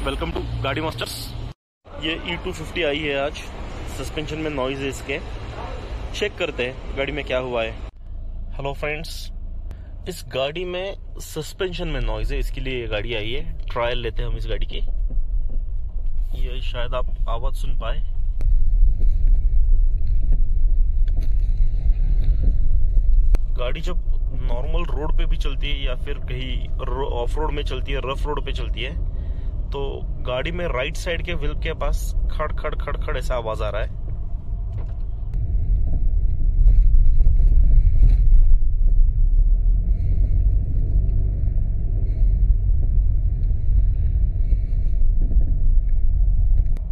Welcome to गाड़ी masters. ये E250 आई है आज। सस्पेंशन में नॉइज है इसके। चेक करते हैं गाड़ी में क्या हुआ है। हेलो फ्रेंड्स, इस गाड़ी में सस्पेंशन में नॉइज है, इसके लिए ये गाड़ी आई है। ट्रायल लेते हैं हम इस गाड़ी की। ये शायद आप आवाज सुन पाए। गाड़ी जब नॉर्मल रोड पे भी चलती है या फिर कहीं ऑफ रोड में चलती है, रफ रोड पे चलती है, तो गाड़ी में राइट साइड के व्हील के पास खड़ खड़ खड़ खड़ ऐसा आवाज आ रहा है।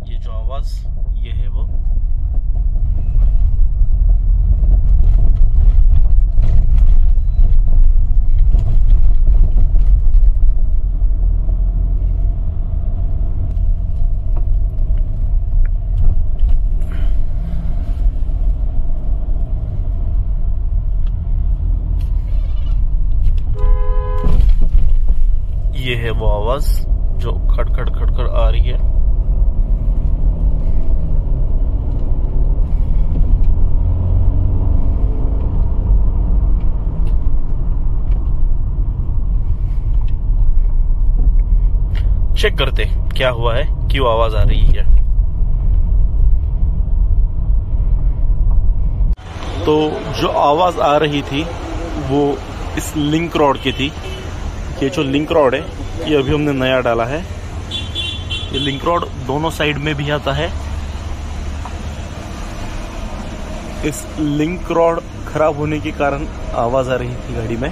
ये जो आवाज ये है वो ये है वो आवाज जो खड़ खड़ खड़ खड़ आ रही है। चेक करते क्या हुआ है, क्यों आवाज आ रही है। तो जो आवाज आ रही थी वो इस लिंक रॉड की थी। ये जो लिंक रॉड है ये अभी हमने नया डाला है। ये लिंक रॉड दोनों साइड में भी आता है। इस लिंक रॉड खराब होने के कारण आवाज आ रही थी गाड़ी में।